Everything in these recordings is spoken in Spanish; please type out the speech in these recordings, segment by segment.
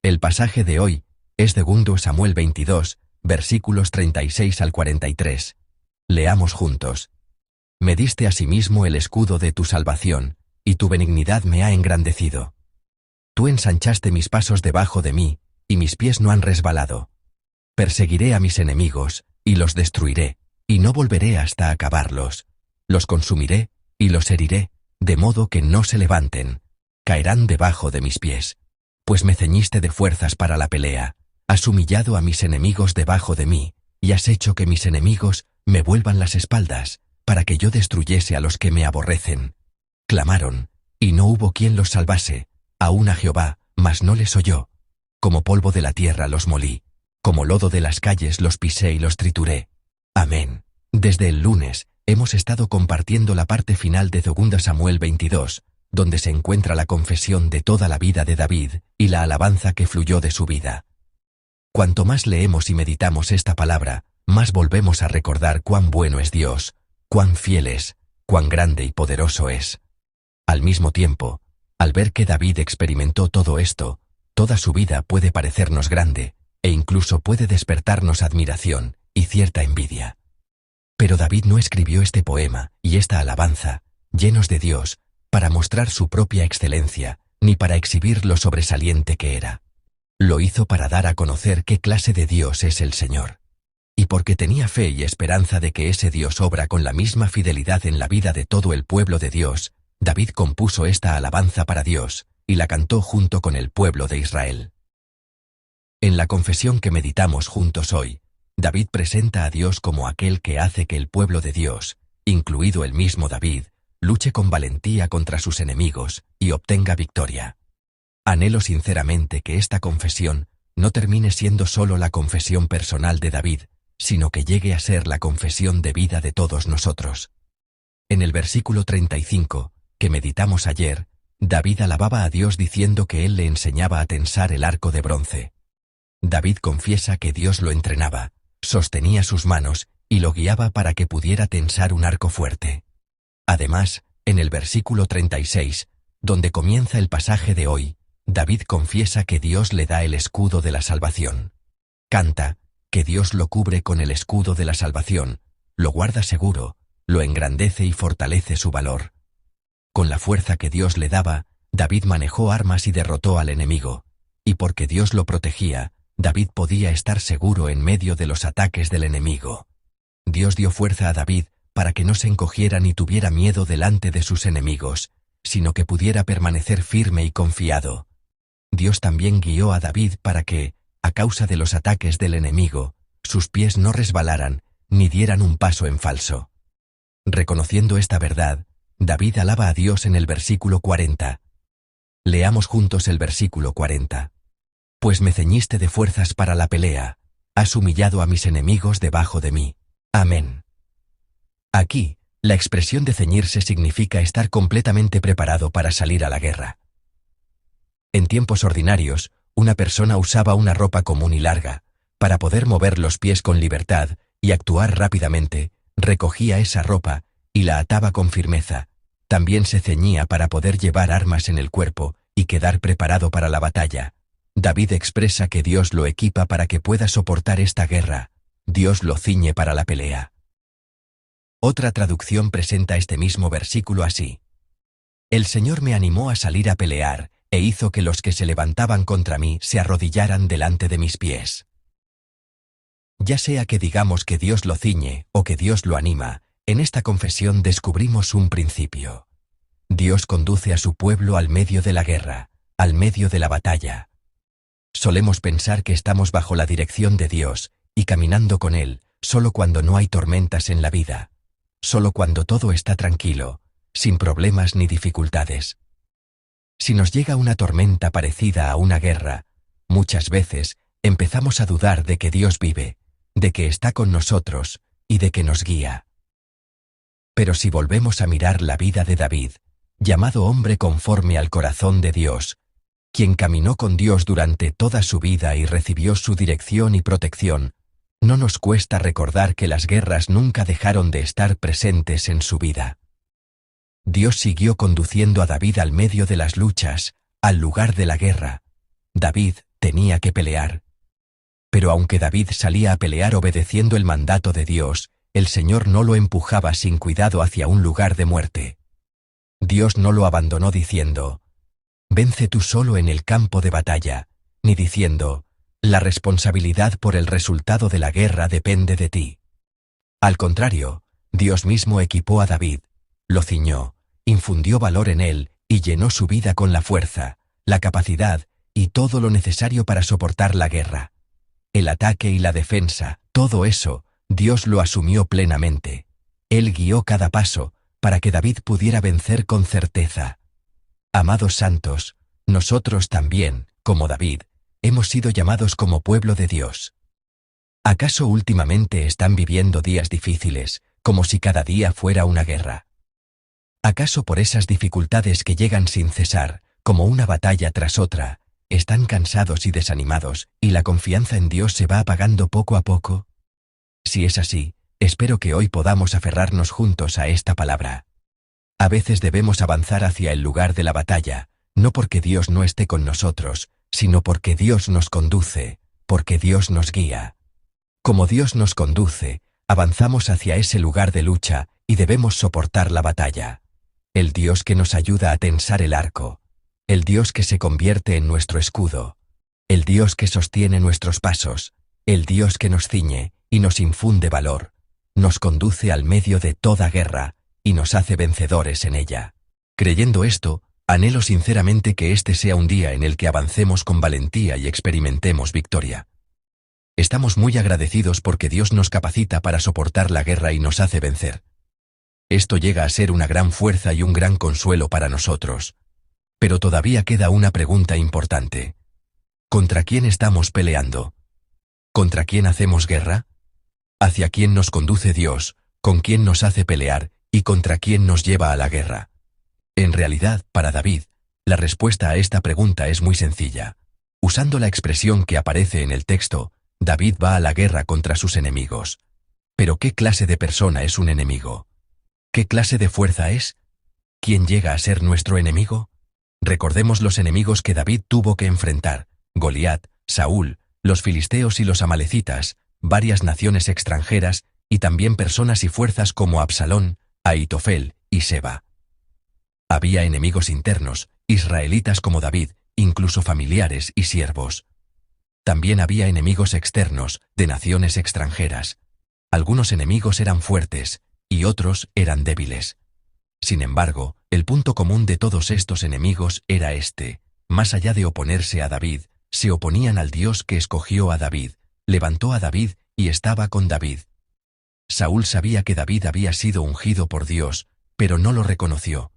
El pasaje de hoy es de 2 Samuel 22, versículos 36 al 43. Leamos juntos. Me diste asimismo el escudo de tu salvación, y tu benignidad me ha engrandecido. Tú ensanchaste mis pasos debajo de mí, y mis pies no han resbalado. Perseguiré a mis enemigos, y los destruiré, y no volveré hasta acabarlos. Los consumiré, y los heriré, de modo que no se levanten. Caerán debajo de mis pies. Pues me ceñiste de fuerzas para la pelea, has humillado a mis enemigos debajo de mí, y has hecho que mis enemigos me vuelvan las espaldas, para que yo destruyese a los que me aborrecen. Clamaron, y no hubo quien los salvase, aún a Jehová, mas no les oyó. Como polvo de la tierra los molí, como lodo de las calles los pisé y los trituré. Amén. Desde el lunes, hemos estado compartiendo la parte final de 2 Samuel 22, donde se encuentra la confesión de toda la vida de David y la alabanza que fluyó de su vida. Cuanto más leemos y meditamos esta palabra, más volvemos a recordar cuán bueno es Dios, cuán fiel es, cuán grande y poderoso es. Al mismo tiempo, al ver que David experimentó todo esto, toda su vida puede parecernos grande, e incluso puede despertarnos admiración y cierta envidia. Pero David no escribió este poema y esta alabanza, llenos de Dios, para mostrar su propia excelencia, ni para exhibir lo sobresaliente que era. Lo hizo para dar a conocer qué clase de Dios es el Señor. Y porque tenía fe y esperanza de que ese Dios obra con la misma fidelidad en la vida de todo el pueblo de Dios, David compuso esta alabanza para Dios, y la cantó junto con el pueblo de Israel. En la confesión que meditamos juntos hoy, David presenta a Dios como aquel que hace que el pueblo de Dios, incluido el mismo David, luche con valentía contra sus enemigos y obtenga victoria. Anhelo sinceramente que esta confesión no termine siendo solo la confesión personal de David, sino que llegue a ser la confesión de vida de todos nosotros. En el versículo 35, que meditamos ayer, David alababa a Dios diciendo que él le enseñaba a tensar el arco de bronce. David confiesa que Dios lo entrenaba, sostenía sus manos y lo guiaba para que pudiera tensar un arco fuerte. Además, en el versículo 36, donde comienza el pasaje de hoy, David confiesa que Dios le da el escudo de la salvación. Canta, que Dios lo cubre con el escudo de la salvación, lo guarda seguro, lo engrandece y fortalece su valor. Con la fuerza que Dios le daba, David manejó armas y derrotó al enemigo, y porque Dios lo protegía, David podía estar seguro en medio de los ataques del enemigo. Dios dio fuerza a David para que no se encogiera ni tuviera miedo delante de sus enemigos, sino que pudiera permanecer firme y confiado. Dios también guió a David para que, a causa de los ataques del enemigo, sus pies no resbalaran ni dieran un paso en falso. Reconociendo esta verdad, David alaba a Dios en el versículo 40. Leamos juntos el versículo 40. Pues me ceñiste de fuerzas para la pelea, has humillado a mis enemigos debajo de mí. Amén. Aquí, la expresión de ceñirse significa estar completamente preparado para salir a la guerra. En tiempos ordinarios, una persona usaba una ropa común y larga. Para poder mover los pies con libertad y actuar rápidamente, recogía esa ropa y la ataba con firmeza. También se ceñía para poder llevar armas en el cuerpo y quedar preparado para la batalla. David expresa que Dios lo equipa para que pueda soportar esta guerra. Dios lo ciñe para la pelea. Otra traducción presenta este mismo versículo así. El Señor me animó a salir a pelear, e hizo que los que se levantaban contra mí se arrodillaran delante de mis pies. Ya sea que digamos que Dios lo ciñe o que Dios lo anima, en esta confesión descubrimos un principio. Dios conduce a su pueblo al medio de la guerra, al medio de la batalla. Solemos pensar que estamos bajo la dirección de Dios y caminando con Él, solo cuando no hay tormentas en la vida. Solo cuando todo está tranquilo, sin problemas ni dificultades. Si nos llega una tormenta parecida a una guerra, muchas veces empezamos a dudar de que Dios vive, de que está con nosotros y de que nos guía. Pero si volvemos a mirar la vida de David, llamado hombre conforme al corazón de Dios, quien caminó con Dios durante toda su vida y recibió su dirección y protección, no nos cuesta recordar que las guerras nunca dejaron de estar presentes en su vida. Dios siguió conduciendo a David al medio de las luchas, al lugar de la guerra. David tenía que pelear. Pero aunque David salía a pelear obedeciendo el mandato de Dios, el Señor no lo empujaba sin cuidado hacia un lugar de muerte. Dios no lo abandonó diciendo, «Vence tú solo en el campo de batalla», ni diciendo, «La responsabilidad por el resultado de la guerra depende de ti». Al contrario, Dios mismo equipó a David, lo ciñó, infundió valor en él y llenó su vida con la fuerza, la capacidad y todo lo necesario para soportar la guerra. El ataque y la defensa, todo eso, Dios lo asumió plenamente. Él guió cada paso para que David pudiera vencer con certeza. Amados santos, nosotros también, como David, hemos sido llamados como pueblo de Dios. ¿Acaso últimamente están viviendo días difíciles, como si cada día fuera una guerra? ¿Acaso por esas dificultades que llegan sin cesar, como una batalla tras otra, están cansados y desanimados, y la confianza en Dios se va apagando poco a poco? Si es así, espero que hoy podamos aferrarnos juntos a esta palabra. A veces debemos avanzar hacia el lugar de la batalla, no porque Dios no esté con nosotros, sino porque Dios nos conduce, porque Dios nos guía. Como Dios nos conduce, avanzamos hacia ese lugar de lucha y debemos soportar la batalla. El Dios que nos ayuda a tensar el arco, el Dios que se convierte en nuestro escudo, el Dios que sostiene nuestros pasos, el Dios que nos ciñe y nos infunde valor, nos conduce al medio de toda guerra y nos hace vencedores en ella. Creyendo esto, anhelo sinceramente que este sea un día en el que avancemos con valentía y experimentemos victoria. Estamos muy agradecidos porque Dios nos capacita para soportar la guerra y nos hace vencer. Esto llega a ser una gran fuerza y un gran consuelo para nosotros. Pero todavía queda una pregunta importante. ¿Contra quién estamos peleando? ¿Contra quién hacemos guerra? ¿Hacia quién nos conduce Dios, con quién nos hace pelear y contra quién nos lleva a la guerra? En realidad, para David, la respuesta a esta pregunta es muy sencilla. Usando la expresión que aparece en el texto, David va a la guerra contra sus enemigos. Pero ¿qué clase de persona es un enemigo? ¿Qué clase de fuerza es? ¿Quién llega a ser nuestro enemigo? Recordemos los enemigos que David tuvo que enfrentar: Goliat, Saúl, los filisteos y los amalecitas, varias naciones extranjeras y también personas y fuerzas como Absalón, Ahitofel y Seba. Había enemigos internos, israelitas como David, incluso familiares y siervos. También había enemigos externos, de naciones extranjeras. Algunos enemigos eran fuertes, y otros eran débiles. Sin embargo, el punto común de todos estos enemigos era este: más allá de oponerse a David, se oponían al Dios que escogió a David, levantó a David y estaba con David. Saúl sabía que David había sido ungido por Dios, pero no lo reconoció.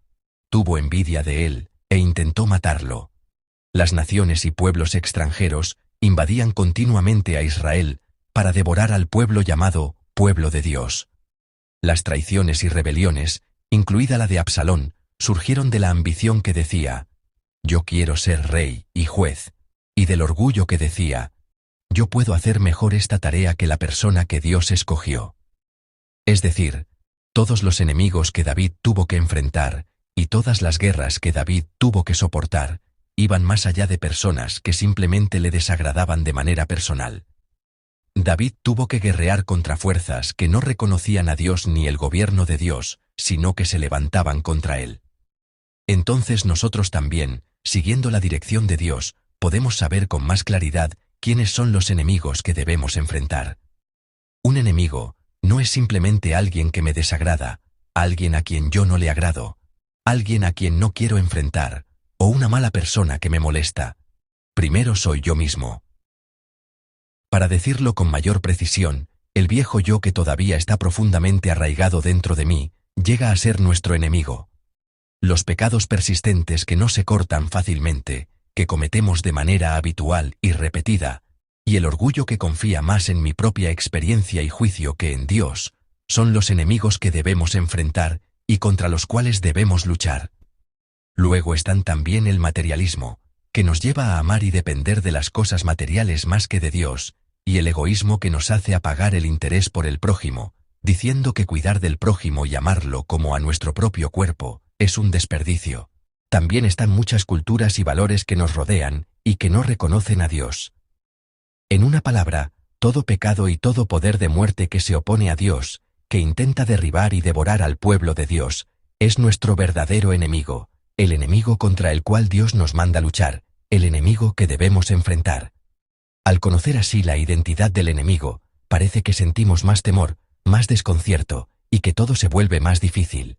Tuvo envidia de él, e intentó matarlo. Las naciones y pueblos extranjeros invadían continuamente a Israel para devorar al pueblo llamado pueblo de Dios. Las traiciones y rebeliones, incluida la de Absalón, surgieron de la ambición que decía, «Yo quiero ser rey y juez», y del orgullo que decía, «Yo puedo hacer mejor esta tarea que la persona que Dios escogió». Es decir, todos los enemigos que David tuvo que enfrentar y todas las guerras que David tuvo que soportar iban más allá de personas que simplemente le desagradaban de manera personal. David tuvo que guerrear contra fuerzas que no reconocían a Dios ni el gobierno de Dios, sino que se levantaban contra él. Entonces nosotros también, siguiendo la dirección de Dios, podemos saber con más claridad quiénes son los enemigos que debemos enfrentar. Un enemigo no es simplemente alguien que me desagrada, alguien a quien yo no le agrado, alguien a quien no quiero enfrentar, o una mala persona que me molesta. Primero soy yo mismo. Para decirlo con mayor precisión, el viejo yo que todavía está profundamente arraigado dentro de mí, llega a ser nuestro enemigo. Los pecados persistentes que no se cortan fácilmente, que cometemos de manera habitual y repetida, y el orgullo que confía más en mi propia experiencia y juicio que en Dios, son los enemigos que debemos enfrentar y contra los cuales debemos luchar. Luego están también el materialismo, que nos lleva a amar y depender de las cosas materiales más que de Dios, y el egoísmo que nos hace apagar el interés por el prójimo, diciendo que cuidar del prójimo y amarlo como a nuestro propio cuerpo es un desperdicio. También están muchas culturas y valores que nos rodean y que no reconocen a Dios. En una palabra, todo pecado y todo poder de muerte que se opone a Dios, que intenta derribar y devorar al pueblo de Dios, es nuestro verdadero enemigo, el enemigo contra el cual Dios nos manda luchar, el enemigo que debemos enfrentar. Al conocer así la identidad del enemigo, parece que sentimos más temor, más desconcierto, y que todo se vuelve más difícil.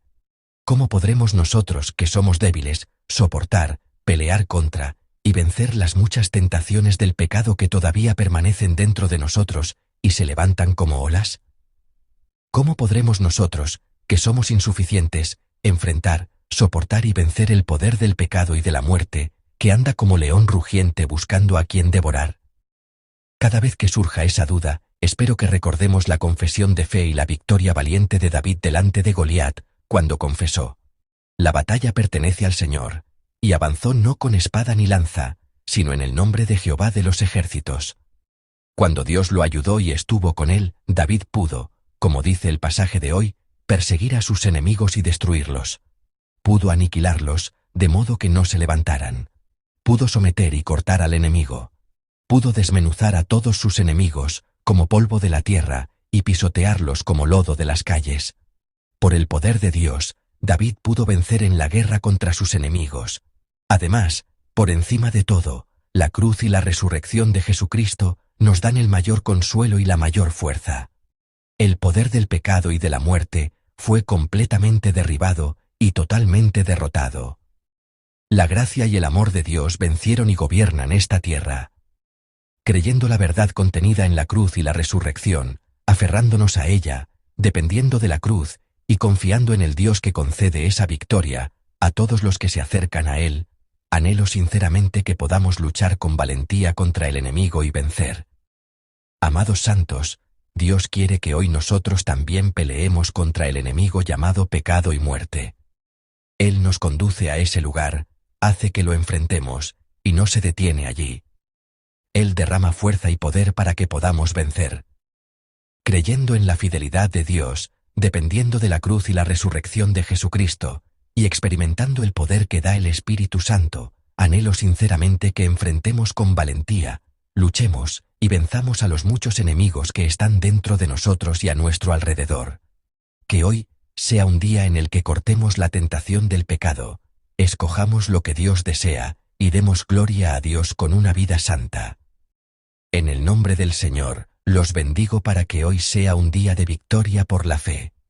¿Cómo podremos nosotros, que somos débiles, soportar, pelear contra y vencer las muchas tentaciones del pecado que todavía permanecen dentro de nosotros y se levantan como olas? ¿Cómo podremos nosotros, que somos insuficientes, enfrentar, soportar y vencer el poder del pecado y de la muerte, que anda como león rugiente buscando a quien devorar? Cada vez que surja esa duda, espero que recordemos la confesión de fe y la victoria valiente de David delante de Goliat, cuando confesó: «La batalla pertenece al Señor», y avanzó no con espada ni lanza, sino en el nombre de Jehová de los ejércitos. Cuando Dios lo ayudó y estuvo con él, David pudo, como dice el pasaje de hoy, perseguir a sus enemigos y destruirlos. Pudo aniquilarlos, de modo que no se levantaran. Pudo someter y cortar al enemigo. Pudo desmenuzar a todos sus enemigos, como polvo de la tierra, y pisotearlos como lodo de las calles. Por el poder de Dios, David pudo vencer en la guerra contra sus enemigos. Además, por encima de todo, la cruz y la resurrección de Jesucristo nos dan el mayor consuelo y la mayor fuerza. El poder del pecado y de la muerte fue completamente derribado y totalmente derrotado. La gracia y el amor de Dios vencieron y gobiernan esta tierra. Creyendo la verdad contenida en la cruz y la resurrección, aferrándonos a ella, dependiendo de la cruz y confiando en el Dios que concede esa victoria a todos los que se acercan a Él, anhelo sinceramente que podamos luchar con valentía contra el enemigo y vencer. Amados santos, Dios quiere que hoy nosotros también peleemos contra el enemigo llamado pecado y muerte. Él nos conduce a ese lugar, hace que lo enfrentemos, y no se detiene allí. Él derrama fuerza y poder para que podamos vencer. Creyendo en la fidelidad de Dios, dependiendo de la cruz y la resurrección de Jesucristo, y experimentando el poder que da el Espíritu Santo, anhelo sinceramente que enfrentemos con valentía, luchemos y venzamos a los muchos enemigos que están dentro de nosotros y a nuestro alrededor. Que hoy sea un día en el que cortemos la tentación del pecado, escojamos lo que Dios desea y demos gloria a Dios con una vida santa. En el nombre del Señor, los bendigo para que hoy sea un día de victoria por la fe.